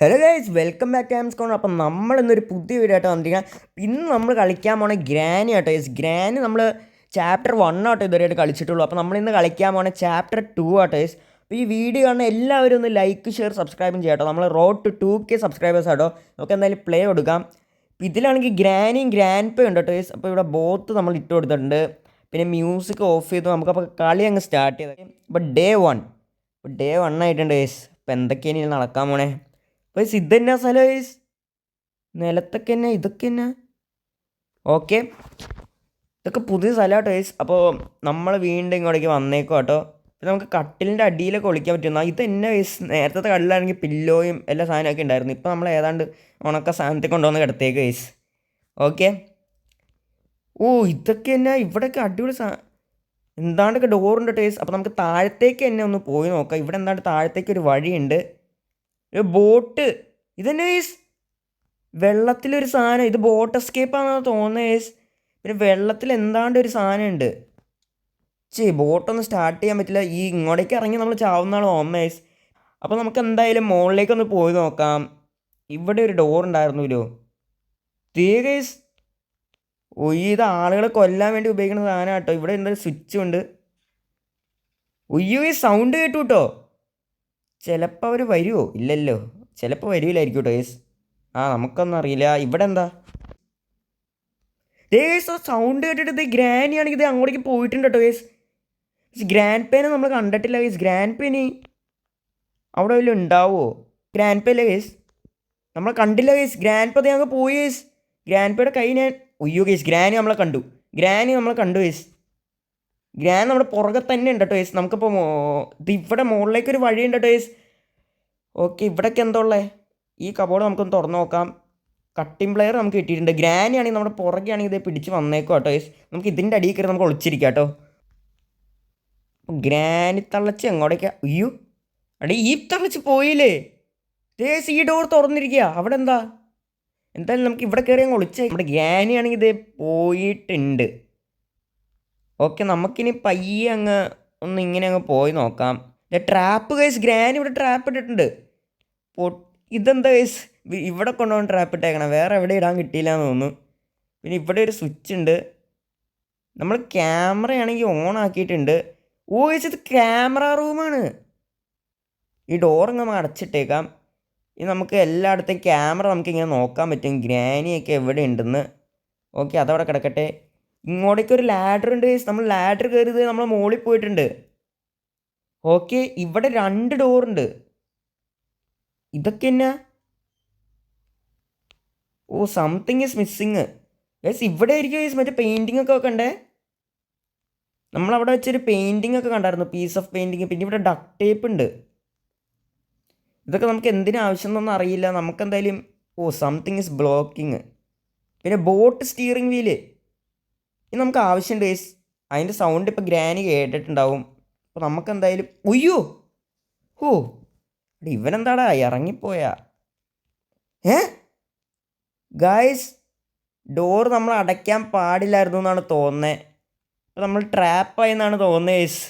Hello guys, welcome back to ആംസ്കോൺ. അപ്പം നമ്മൾ ഇന്നൊരു പുതിയ വീഡിയോ ആയിട്ട് വന്നിരിക്കുക. ഇന്ന് നമ്മൾ കളിക്കാൻ പോണ ഗ്രാനി ആട്ടോ ഗൈസ്. ഗ്രാനി നമ്മൾ ചാപ്റ്റർ 1 ആട്ടോ ഇതുവരെയായിട്ട് കളിച്ചിട്ടുള്ളൂ. അപ്പോൾ നമ്മളിന്ന് കളിക്കാൻ പോണ ചാപ്റ്റർ 2 ആട്ടോ ഗൈസ്. അപ്പോൾ ഈ വീഡിയോ കാണുന്ന എല്ലാവരും ഒന്ന് ലൈക്ക്, ഷെയർ, സബ്സ്ക്രൈബും ചെയ്യാം കേട്ടോ. നമ്മൾ റോഡ് ടു 2K സബ്സ്ക്രൈബേഴ്സ് ആട്ടോ. നമുക്ക് എന്തായാലും പ്ലേ കൊടുക്കാം. അപ്പോൾ ഇതിലാണെങ്കിൽ ഗ്രാനിയും ഗ്രാൻഡ് പേ ഉണ്ട് കേട്ടോ ഗൈസ്. അപ്പോൾ ഇവിടെ ബോത്ത് നമ്മൾ ഇട്ട് കൊടുത്തിട്ടുണ്ട്. പിന്നെ മ്യൂസിക് ഓഫ് ചെയ്തു. നമുക്കപ്പോൾ കളി അങ്ങ് സ്റ്റാർട്ട് ചെയ്തത്. അപ്പോൾ ഡേ 1 ആയിട്ടുണ്ട് ഗൈസ്. അപ്പോൾ എന്തൊക്കെയാണ് ഇനി നടക്കാൻ പോണേ? അപ്പോൾ ഇതെന്നാ സ്ഥലം ഗൈസ്? നിലത്തൊക്കെ തന്നെ ഇതൊക്കെ തന്നെ. ഓക്കെ, ഇതൊക്കെ പുതിയ സ്ഥലമാട്ടോ ഗൈസ്. അപ്പോൾ നമ്മൾ വീണ്ടും ഇങ്ങോട്ടേക്ക് വന്നേക്കും കേട്ടോ. അപ്പോൾ നമുക്ക് കട്ടിലിൻ്റെ അടിയിലൊക്കെ ഒളിക്കാൻ പറ്റുന്ന ഇത് തന്നെ ഗൈസ്. നേരത്തെ കട്ടിലാണെങ്കിൽ പില്ലോയും എല്ലാ സാധനമൊക്കെ ഉണ്ടായിരുന്നു. ഇപ്പോൾ നമ്മൾ ഏതാണ്ട് ഉണക്ക സാധനത്തിൽ കൊണ്ടുവന്ന് കിടത്തേക്ക് ഗൈസ്. ഓക്കെ, ഓ ഇതൊക്കെ തന്നെ. ഇവിടെയൊക്കെ അടിപൊളി എന്താണ്ടൊക്കെ ഡോറുണ്ട് ഗൈസ്. അപ്പോൾ നമുക്ക് താഴത്തേക്ക് തന്നെ ഒന്ന് പോയി നോക്കാം. ഇവിടെ എന്താണ്ട് താഴത്തേക്ക് ഒരു വഴിയുണ്ട്. ഒരു ബോട്ട്. ഇതന്നെ ഗൈസ്, വെള്ളത്തിലൊരു സാധനം. ഇത് ബോട്ട് എസ്കേപ്പാണെന്ന് തോന്നുന്നത് ഗൈസ്. പിന്നെ വെള്ളത്തിൽ എന്താണ്ട് ഒരു സാധനം ഉണ്ട്. ബോട്ടൊന്നും സ്റ്റാർട്ട് ചെയ്യാൻ പറ്റില്ല. ഈ ഇങ്ങോട്ടേക്ക് ഇറങ്ങി നമ്മൾ ചാവുന്നതാണ് തോന്നുന്നത് ഗൈസ്. അപ്പോൾ നമുക്ക് എന്തായാലും മുകളിലേക്കൊന്ന് പോയി നോക്കാം. ഇവിടെ ഒരു ഡോർ ഉണ്ടായിരുന്നല്ലോ. ഗൈസ്, ഓ ഇത് ആളുകളെ കൊല്ലാൻ വേണ്ടി ഉപയോഗിക്കുന്ന സാധനം കേട്ടോ. ഇവിടെ എന്തൊരു സ്വിച്ചും ഉണ്ട്. ഒയ്യോ, ഈ സൗണ്ട് കേട്ടു കേട്ടോ. ചിലപ്പോൾ അവർ വരുമോ? ഇല്ലല്ലോ, ചിലപ്പോൾ വരില്ലായിരിക്കും കേട്ടോ ഗൈസ്. നമുക്കൊന്നും അറിയില്ല. ഇവിടെ എന്താ ഗൈസ്? സൗണ്ട് കേട്ടിട്ട് ഇത് ഗ്രാനി ആണെങ്കിൽ ഇത് അങ്ങോട്ടേക്ക് പോയിട്ടുണ്ട് കേട്ടോ ഗൈസ്. ഗ്രാൻഡ് പേനെ നമ്മൾ കണ്ടിട്ടില്ല ഗൈസ്. ഗ്രാൻഡ് പേന് അവിടെ വല്ലതും ഉണ്ടാവുമോ? ഗ്രാൻഡ് പേ അല്ലേ ഗൈസ്? നമ്മൾ കണ്ടില്ല ഗൈസ്. ഗ്രാൻഡ് പേ അങ്ങ് പോയി ഗൈസ്. ഗ്രാൻഡ് പേയുടെ കൈ ഞാൻ ഒയ്യോ ഗൈസ്, ഗ്രാനി നമ്മളെ കണ്ടു ഗൈസ്. ഗ്രാൻ നമ്മുടെ പുറകെ തന്നെ ഉണ്ട് കേട്ടോ ഗൈസ്. നമുക്കിപ്പോൾ ഇത് ഇവിടെ മുകളിലേക്കൊരു വഴിയുണ്ട് കേട്ടോ ഗൈസ്. ഓക്കെ, ഇവിടേക്ക് എന്തോ ഉള്ളത്? ഈ കബോർഡ് നമുക്കൊന്ന് തുറന്ന് നോക്കാം. കട്ടിംഗ് പ്ലെയർ നമുക്ക് കിട്ടിയിട്ടുണ്ട്. ഗ്രാനി ആണെങ്കിൽ നമ്മുടെ പുറകെ ആണെങ്കിൽ ഇത് പിടിച്ച് വന്നേക്കും കേട്ടോ ഗൈസ്. നമുക്ക് ഇതിൻ്റെ അടിയിൽ കയറി നമുക്ക് ഒളിച്ചിരിക്കാം കേട്ടോ. ഗ്രാനി തള്ളച്ച് എങ്ങോട്ടേക്കാ? അയ്യോ അടി, ഈ തള്ളച്ച് പോയില്ലേ ഗൈസ്? ഈ ഡോർ തുറന്നിരിക്കുക. അവിടെ എന്തായാലും നമുക്ക് ഇവിടെ കയറി അങ്ങ് ഒളിച്ചേ. നമ്മുടെ ഗ്രാനി ആണെങ്കിൽ ഇത് പോയിട്ടുണ്ട്. ഓക്കെ, നമുക്കിനി പയ്യെ അങ്ങ് ഒന്ന് ഇങ്ങനെ അങ്ങ് പോയി നോക്കാം. ട്രാപ്പ് ഗൈസ്, ഗ്രാനി ഇവിടെ ട്രാപ്പ് ഇട്ടിട്ടുണ്ട്. ഇതെന്താ ഗൈസ്? ഇവിടെ കൊണ്ടുപോകാൻ ട്രാപ്പ് ഇട്ടേക്കണം, വേറെ എവിടെ ഇടാൻ കിട്ടിയില്ല എന്ന് തോന്നുന്നു. പിന്നെ ഇവിടെ ഒരു സ്വിച്ച് ഉണ്ട്. നമ്മൾ ക്യാമറയാണെങ്കിൽ ഓൺ ആക്കിയിട്ടുണ്ട്. ഓ ഗൈസ്, ഇത് ക്യാമറ റൂമാണ്. ഈ ഡോറങ്ങ് അടച്ചിട്ടേക്കാം. ഇനി നമുക്ക് എല്ലായിടത്തും ക്യാമറ നമുക്കിങ്ങനെ നോക്കാൻ പറ്റും, ഗ്രാനിയൊക്കെ എവിടെ ഉണ്ടെന്ന്. ഓക്കെ, അതവിടെ കിടക്കട്ടെ. ഇങ്ങോട്ടേക്കൊരു ലാഡർ ഉണ്ട് ഗൈസ്. നമ്മൾ ലാഡർ കയറിയത് നമ്മൾ മുകളിൽ പോയിട്ടുണ്ട്. ഓക്കെ, ഇവിടെ 2 ഡോറുണ്ട്. ഇതൊക്കെ എന്നാ? ഓ, സംതിങ് ഈസ് മിസ്സിങ് ഗൈസ്. ഇവിടെ ആയിരിക്കും ഗൈസ് മറ്റേ പെയിൻറ്റിങ് ഒക്കെ വെക്കണ്ടേ. നമ്മളവിടെ വെച്ചൊരു പെയിൻറ്റിങ് ഒക്കെ കണ്ടായിരുന്നു, പീസ് ഓഫ് പെയിൻറ്റിങ്. പിന്നെ ഇവിടെ ഡക്ട് ടേപ്പ് ഉണ്ട്. ഇതൊക്കെ നമുക്ക് എന്തിനാവശ്യം എന്നൊന്നും അറിയില്ല. നമുക്കെന്തായാലും സംതിങ് ഈസ് ബ്ലോക്കിങ്. പിന്നെ ബോട്ട് സ്റ്റിയറിംഗ് വീല് ഇത് നമുക്ക് ആവശ്യമുണ്ട് ഗൈസ്. അതിൻ്റെ സൗണ്ട് ഇപ്പോൾ ഗ്രാനി കേട്ടിട്ടുണ്ടാവും. അപ്പോൾ നമുക്കെന്തായാലും ഉയ്യോ ഇവനെന്താടാ ഇറങ്ങിപ്പോയാ? ഗായ്സ്, ഡോർ നമ്മൾ അടയ്ക്കാൻ പാടില്ലായിരുന്നു എന്നാണ് തോന്നുന്നത്. അപ്പോൾ നമ്മൾ ട്രാപ്പായി എന്നാണ് തോന്നുന്നത് ഗൈസ്.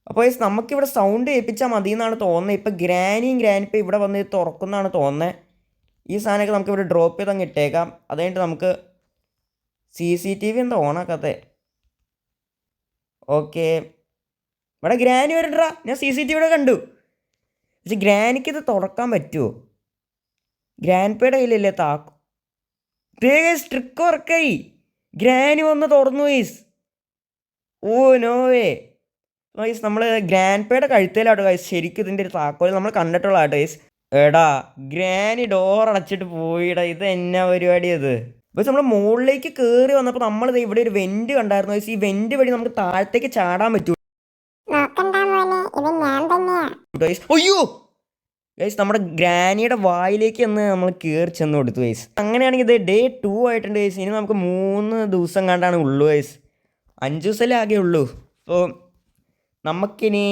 അപ്പോൾ ഗൈസ്, നമുക്കിവിടെ സൗണ്ട് കേൾപ്പിച്ചാൽ മതി എന്നാണ് തോന്നുന്നത്. ഇപ്പോൾ ഗ്രാനിപ്പോ ഇവിടെ വന്ന് തുറക്കുന്നതാണ് തോന്നുന്നത്. ഈ സാധനമൊക്കെ നമുക്കിവിടെ ഡ്രോപ്പ് ചെയ്ത് അങ്ങ് ഇട്ടേക്കാം. അത് കഴിഞ്ഞിട്ട് നമുക്ക് CCTV എന്താ ഓണാക്കാത്തേ? ഓക്കെ, ഇവിടെ ഗ്രാനി വരണ്ടാ. ഞാൻ CCTV കണ്ടു. പക്ഷെ ഗ്രാനിക്ക് ഇത് തുറക്കാൻ പറ്റുമോ? ഗ്രാൻഡ് പേയുടെ കയ്യിലല്ലേ താക്കോ? ട്രിക്ക് വർക്കായി. ഗ്രാനി വന്ന് തുറന്നു ഗൈസ്. ഓ നോവേ ഗൈസ്, നമ്മൾ ഗ്രാൻഡ് പേയുടെ കഴുത്തേലാട്ടോ ഗൈസ് ശരിക്കും ഇതിൻ്റെ ഒരു താക്കോൽ നമ്മൾ കണ്ടിട്ടുള്ള ആട്ടോ ഗൈസ്. എടാ, ഗ്രാനി ഡോർ അടച്ചിട്ട് പോയിടാ. ഇത് എന്നാ പരിപാടി അത്? പക്ഷെ നമ്മൾ മുകളിലേക്ക് കയറി വന്നപ്പോൾ നമ്മളിത് ഇവിടെ ഒരു വെൻറ്റ് കണ്ടായിരുന്നു ഗൈസ്. ഈ വെൻറ്റ് വഴി നമുക്ക് താഴത്തേക്ക് ചാടാൻ പറ്റൂ ഗൈസ്. അയ്യോ ഗൈസ്, നമ്മുടെ ഗ്രാനിയുടെ വായിലേക്ക് ഒന്ന് നമ്മൾ കയറി ചെന്ന് കൊടുത്തു ഗൈസ്. അങ്ങനെയാണെങ്കിൽ ഇത് ഡേ 2 ആയിട്ടുണ്ട് ഗൈസ്. ഇനി നമുക്ക് 3 ദിവസം കണ്ടാണ് ഉള്ളൂ ഗൈസ്. 5 ദിവസമല്ലേ ആകെ ഉള്ളൂ. അപ്പോൾ നമുക്കിനി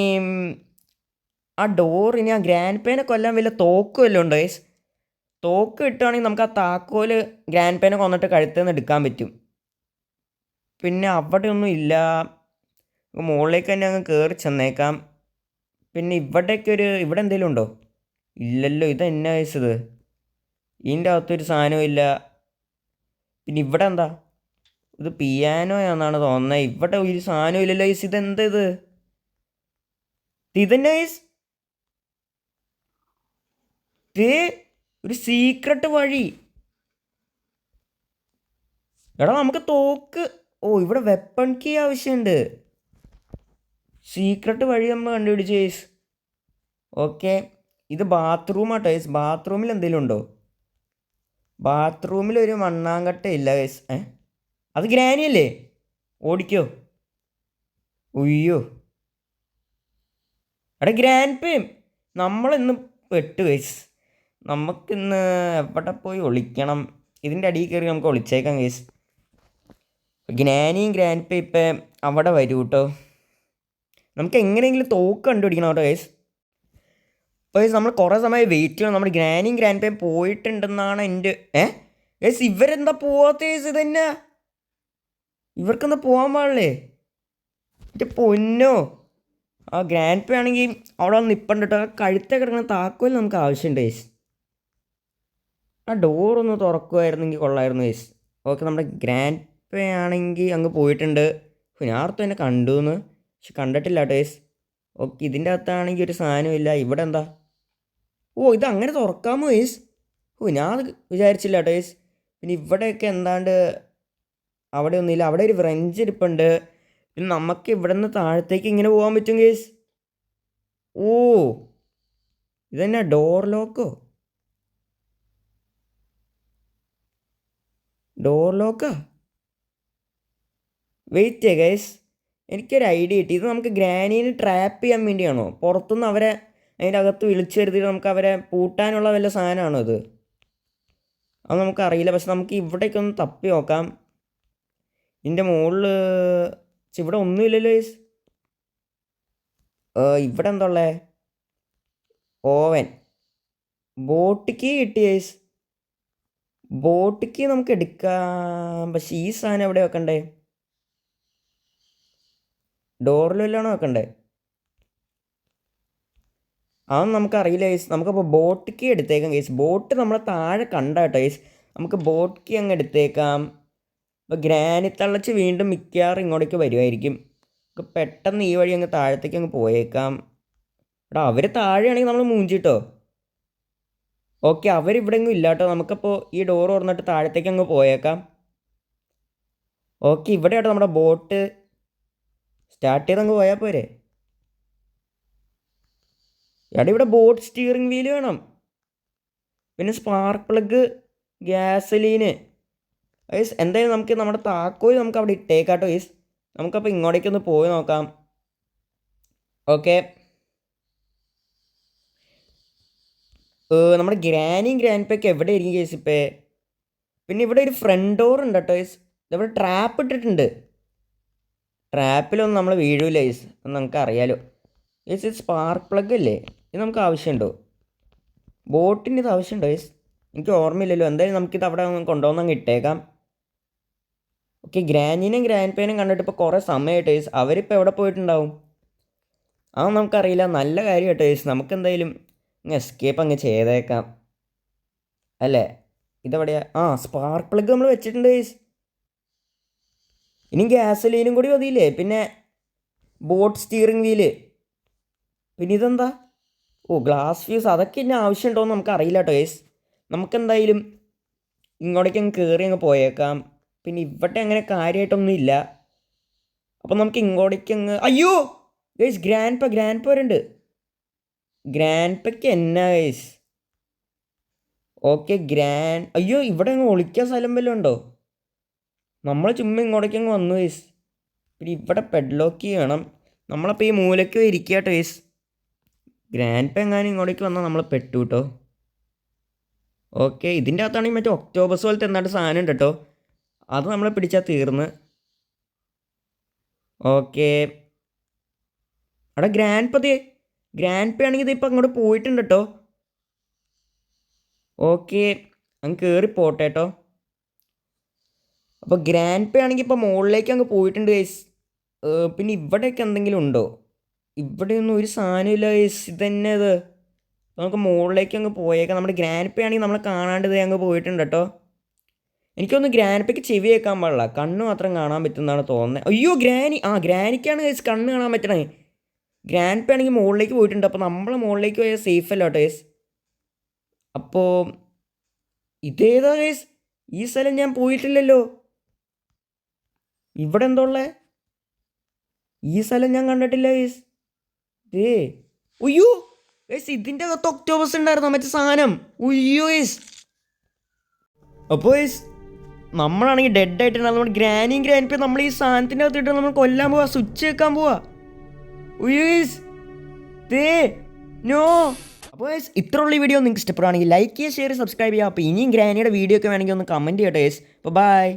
ആ ഡോർ, ഇനി ആ ഗ്രാൻഡ് പേനെ കൊല്ലാൻ വല്ല തോക്ക് വല്ലതും ഉണ്ടോ ഗൈസ്? തോക്ക് കിട്ടുകയാണെങ്കിൽ നമുക്ക് ആ താക്കോൽ ഗ്രാൻഡ് പേനെ കൊന്നിട്ട് കഴുത്തിൽ നിന്ന് എടുക്കാൻ പറ്റും. പിന്നെ അവിടെ ഒന്നും ഇല്ല. മുകളിലേക്ക് തന്നെ അങ്ങ് കയറി ചെന്നേക്കാം. പിന്നെ ഇവിടെ എന്തെങ്കിലും ഉണ്ടോ? ഇല്ലല്ലോ, ഇതെന്നാ ഗൈസ് ഇത്? ഇതിൻ്റെ അകത്തൊരു സാധനവും ഇല്ല. പിന്നെ ഇവിടെ എന്താ? ഇത് പിയാനോയാണെന്നാണ് തോന്നുന്നത്. ഇവിടെ ഒരു സാധനവും ഇല്ലല്ലോ ഗൈസ്. ഇതെന്താ ഇത്? ഇതെന്നാ ഗൈസ്? ദേ ഒരു സീക്രട്ട് വഴി. എടാ നമുക്ക് തോക്ക്. ഓ, ഇവിടെ വെപ്പൺ കീ ആവശ്യമുണ്ട്. സീക്രട്ട് വഴി നമ്മൾ കണ്ടുപിടിച്ചു ഗൈസ്. ഓക്കെ, ഇത് ബാത്റൂം ആട്ടോ ഗൈസ്. ബാത്റൂമിൽ എന്തെങ്കിലും ഉണ്ടോ? ബാത്റൂമിൽ ഒരു മണ്ണാങ്കട്ട ഇല്ല ഗൈസ്. അത് ഗ്രാനി അല്ലേ? ഓടിക്കോ. ഉയ്യോ, എടാ ഗ്രാൻഡ് നമ്മളിന്ന് പെട്ടു ഗൈസ്. നമുക്കിന്ന് എവിടെ പോയി ഒളിക്കണം? ഇതിൻ്റെ അടിയിൽ കയറി നമുക്ക് ഒളിച്ചേക്കാം ഗൈസ്. ഗ്രാനിയും ഗ്രാൻഡ് ഇപ്പം അവിടെ വരൂ കേട്ടോ. നമുക്ക് എങ്ങനെയെങ്കിലും തോക്ക് കണ്ടുപിടിക്കണം കേട്ടോ ഗൈസ്. അപ്പോൾ ഗൈസ് നമ്മൾ കുറേ സമയം വെയിറ്റ് ചെയ്യണം. നമ്മുടെ ഗ്രാനിയും ഗ്രാൻഡ് പോയിട്ടുണ്ടെന്നാണ് എൻ്റെ ഗൈസ്. ഇവരെന്താ പോവാത്ത ഗൈസ്? ഇതെന്നാ, ഇവർക്കെന്താ പോകാൻ പാടില്ലേ? എൻ്റെ പൊന്നോ, ആ ഗ്രാൻഡ് ആണെങ്കിൽ അവിടെ വന്ന് നിൽപ്പുണ്ട് കേട്ടോ. കഴുത്തെ കിടക്കുന്ന താക്കോൽ നമുക്ക് ആവശ്യമുണ്ട് ഗൈസ്. ആ ഡോറൊന്ന് തുറക്കുമായിരുന്നെങ്കിൽ കൊള്ളായിരുന്നു ഗൈസ്. ഓക്കെ, നമ്മുടെ ഗ്രാൻഡ് ആണെങ്കിൽ അങ്ങ് പോയിട്ടുണ്ട്. ഞാൻ ഓർത്തു എന്നെ കണ്ടു എന്ന്, പക്ഷെ കണ്ടിട്ടില്ല കേട്ടോ ഗൈസ്. ഓക്കെ, ഇതിൻ്റെ അകത്താണെങ്കിൽ ഒരു സാധനമില്ല. ഇവിടെ എന്താ? ഓ, ഇത് അങ്ങനെ തുറക്കാമോ ഗൈസ്? ഓ, ഞാൻ അത് വിചാരിച്ചില്ല കേട്ടോ ഗൈസ്. പിന്നെ ഇവിടെയൊക്കെ എന്താണ്ട് അവിടെ ഒന്നുമില്ല. അവിടെ ഒരു വ്രഞ്ച് ഇരിപ്പുണ്ട്. പിന്നെ നമുക്ക് ഇവിടെ നിന്ന് താഴത്തേക്ക് ഇങ്ങനെ പോകാൻ പറ്റും ഗൈസ്. ഓ, ഇതെന്നാ ഡോർ ലോക്കോ? ഡോർ ലോക്കാ? വെയിറ്റ് ഗൈസ്, എനിക്കൊരു ഐഡിയ കിട്ടി. ഇത് നമുക്ക് ഗ്രാനീനെ ട്രാപ്പ് ചെയ്യാൻ വേണ്ടിയാണോ? പുറത്തുനിന്ന് അവരെ അതിൻ്റെ അകത്ത് വിളിച്ചു വരുത്തിയിട്ട് നമുക്ക് അവരെ പൂട്ടാനുള്ള വല്ല സാധനമാണോ ഇത്? അത് നമുക്കറിയില്ല. പക്ഷെ നമുക്ക് ഇവിടേക്കൊന്ന് തപ്പി നോക്കാം. ഇതിൻ്റെ മുകളിൽ ഇവിടെ ഒന്നുമില്ലല്ലോ ഗൈസ്. ഇവിടെ എന്താ ഉള്ളത്? ഓവൻ. ബോട്ട് കീ കിട്ടി ഗൈസ്. ബോട്ട് കീ നമുക്ക് എടുക്കാം. പക്ഷെ ഈ സാധനം എവിടെ വെക്കണ്ടേ? ഡോറിലെല്ലാണോ വെക്കണ്ടേ? അതൊന്നും നമുക്കറിയില്ല ഗൈസ്. നമുക്കപ്പോൾ ബോട്ട് കീ എടുത്തേക്കാം ഗൈസ്. ബോട്ട് നമ്മളെ താഴെ കണ്ട കേട്ടോ ഗൈസ്. നമുക്ക് ബോട്ട് കീ അങ്ങ് എടുത്തേക്കാം. അപ്പോൾ ഗ്രാനി തള്ളച്ച് വീണ്ടും മിക്കവാറും ഇങ്ങോട്ടേക്ക് വരുമായിരിക്കും. നമുക്ക് പെട്ടെന്ന് ഈ വഴി അങ്ങ് താഴത്തേക്ക് അങ്ങ് പോയേക്കാം. എടാ, അവർ താഴെയാണെങ്കിൽ നമ്മൾ മൂഞ്ചിട്ടോ. ഓക്കെ, അവരിവിടെ എങ്ങും ഇല്ല കേട്ടോ. നമുക്കപ്പോൾ ഈ ഡോർ തുറന്നിട്ട് താഴത്തേക്ക് അങ്ങ് പോയേക്കാം. ഓക്കെ, ഇവിടെ ആട്ടോ നമ്മുടെ ബോട്ട്. സ്റ്റാർട്ട് ചെയ്ത് അങ്ങ് പോയാൽ പോരെ? എടാ, ഇവിടെ ബോട്ട് സ്റ്റിയറിംഗ് വീല് വേണം. പിന്നെ സ്പാർക്ക് പ്ലഗ്, ഗ്യാസലീന്. ഗൈസ് എന്തായാലും നമുക്ക് നമ്മുടെ താക്കോൽ നമുക്ക് അവിടെ ഇട്ടേക്കാട്ടോ ഗൈസ്. നമുക്കപ്പോൾ ഇങ്ങോട്ടേക്കൊന്ന് പോയി നോക്കാം. ഓക്കെ, നമ്മുടെ ഗ്രാനിയും ഗ്രാൻഡ് എവിടെ ആയിരിക്കും ഗൈസ് ഇപ്പം? പിന്നെ ഇവിടെ ഒരു ഫ്രണ്ട് ഡോർ ഉണ്ട് കേട്ടോ ഗൈസ്. ഇവിടെ ട്രാപ്പ് ഇട്ടിട്ടുണ്ട്. ട്രാപ്പിലൊന്നും നമ്മൾ വീഴൂല ഗൈസ്, എന്ന് നമുക്ക് അറിയാലോ ഗൈസ്. ഇത് സ്പാർക്ക് പ്ലഗ് അല്ലേ? ഇത് നമുക്ക് ആവശ്യമുണ്ടോ? ബോട്ടിന് ഇത് ആവശ്യമുണ്ടോ ഗൈസ്? എനിക്ക് ഓർമ്മയില്ലല്ലോ. എന്തായാലും നമുക്കിത് അവിടെ കൊണ്ടുവന്നങ്ങ് ഇട്ടേക്കാം. ഓക്കെ, ഗ്രാനിനെയും ഗ്രാൻഡ് കണ്ടിട്ട് ഇപ്പോൾ കുറേ സമയമായിട്ട് ഗൈസ്. അവരിപ്പോൾ എവിടെ പോയിട്ടുണ്ടാവും? അതൊന്നും നമുക്കറിയില്ല. നല്ല കാര്യം കേട്ടോ ഗൈസ്. നമുക്കെന്തായാലും എസ്കേപ്പ് അങ്ങ് ചെയ്തേക്കാം അല്ലേ? ഇതെവിടെയാ? ആ, സ്പാർക്ക് പ്ലഗ് നമ്മൾ വെച്ചിട്ടുണ്ട് ഗൈസ്. ഇനി ഗ്യാസലീനും കൂടി മതിയില്ലേ? പിന്നെ ബോട്ട് സ്റ്റിയറിംഗ് വീല്. പിന്നെ ഇതെന്താ? ഓ, ഗ്ലാസ് ഫ്യൂസ്. അതൊക്കെ ഇനി ആവശ്യമുണ്ടോയെന്ന് നമുക്കറിയില്ല കേട്ടോ ഗൈസ്. നമുക്കെന്തായാലും ഇങ്ങോട്ടേക്ക് അങ്ങ് കയറി അങ്ങ് പോയേക്കാം. പിന്നെ ഇവിടെ അങ്ങനെ കാര്യമായിട്ടൊന്നും ഇല്ല. അപ്പം നമുക്ക് ഇങ്ങോട്ടേക്ക് അങ്ങ് അയ്യോ ഗൈസ്, ഗ്രാൻഡ് വരുന്നുണ്ട്. ഗ്രാൻഡ് എന്നാ ഗൈസ്? ഓക്കെ, അയ്യോ, ഇവിടെ അങ്ങ് ഒളിക്കാൻ സ്ഥലം വല്ലതും ഉണ്ടോ? നമ്മൾ ചുമ്മാ ഇങ്ങോട്ടേക്ക് അങ്ങ് വന്നു ഗൈസ്. പിന്നെ ഇവിടെ പെഡ്ലോക്ക് ചെയ്യണം. നമ്മളപ്പോൾ ഈ മൂലയ്ക്ക് ഇരിക്കുക കേട്ടോ ഗൈസ്. ഗ്രാൻഡ് എങ്ങാനും ഇങ്ങോട്ടേക്ക് വന്നാൽ നമ്മൾ പെട്ടു കേട്ടോ. ഓക്കെ, ഇതിൻ്റെ അകത്താണെങ്കിൽ മറ്റേ ഒക്ടോബസ് പോലത്തെ എന്താണ്ട് സാധനം ഉണ്ട് കേട്ടോ. അത് നമ്മളെ പിടിച്ചാൽ തീർന്ന്. ഓക്കെ, അവിടെ ഗ്രാൻഡ് ആണെങ്കിൽ ഇതിപ്പോൾ അങ്ങോട്ട് പോയിട്ടുണ്ട് കേട്ടോ. ഓക്കെ, അങ്ങ് കയറി പോട്ടെ കേട്ടോ. അപ്പോൾ ഗ്രാൻഡ് ആണെങ്കിൽ ഇപ്പോൾ മുകളിലേക്ക് അങ്ങ് പോയിട്ടുണ്ട് ഗൈസ്. പിന്നെ ഇവിടെയൊക്കെ എന്തെങ്കിലും ഉണ്ടോ? ഇവിടെയൊന്നും ഒരു സാധനമില്ല ഗൈസ്. ഇതന്നെ ഇത്. അപ്പോൾ നമുക്ക് മുകളിലേക്ക് അങ്ങ് പോയേക്കാം. നമ്മുടെ ഗ്രാൻഡ് ആണെങ്കിൽ നമ്മളെ കാണാണ്ട് ഇതേ അങ്ങ് പോയിട്ടുണ്ട് കേട്ടോ. എനിക്കൊന്ന് ഗ്രാൻഡ്പയ്ക്ക് ചെവി കേൾക്കാൻ പാടില്ല, കണ്ണ് മാത്രം കാണാൻ പറ്റുന്നതാണ് തോന്നുന്നത്. അയ്യോ ഗ്രാനിക്കാണ് ഗൈസ് കണ്ണ് കാണാൻ പറ്റണേ. ഗ്രാൻഡ് ആണെങ്കിൽ മുകളിലേക്ക് പോയിട്ടുണ്ട്. അപ്പോൾ നമ്മൾ മുകളിലേക്ക് പോയാൽ സേഫ് അല്ല കേട്ടോ ഗൈസ്. അപ്പോൾ ഇതേതാ ഗൈസ്, ഈ സ്ഥലം ഞാൻ പോയിട്ടില്ലല്ലോ. ഇവിടെ എന്തോ ഉള്ളേ, ഈ സ്ഥലം ഞാൻ കണ്ടിട്ടില്ല ഗൈസ്. ഉയ്യോ ഗൈസ്, ഇതിൻ്റെ അകത്ത് ഒക്ടോബസ് ഉണ്ടായിരുന്നു മറ്റേ സാധനം. ഉയ്യോ ഗൈസ്. അപ്പോൾ ഗൈസ് നമ്മളാണെങ്കിൽ ഡെഡ് ആയിട്ടുണ്ടാകും. നമ്മുടെ ഗ്രാനിയും ഗ്രാൻഡ് നമ്മൾ ഈ സാധനത്തിൻ്റെ അകത്ത് ഇട്ട് നമ്മൾ കൊല്ലാൻ പോവാ, സ്വിച്ച് വെക്കാൻ പോവാ. ഉയ്യോ ഗൈസ്, നോ. അപ്പോൾ ഗൈസ് ഇത്രയുള്ള ഈ വീഡിയോ നിങ്ങൾക്ക് ഇഷ്ടപ്പെടുകയാണെങ്കിൽ ലൈക്ക് ചെയ്യുക, ഷെയർ, സബ്സ്ക്രൈബ് ചെയ്യുക. അപ്പോൾ ഇനിയും ഗ്രാനിയുടെ വീഡിയോ ഒക്കെ വേണമെങ്കിൽ ഒന്ന് കമൻറ്റ് ചെയ്യട്ടെ ഗൈസ്. അപ്പോൾ ബൈ.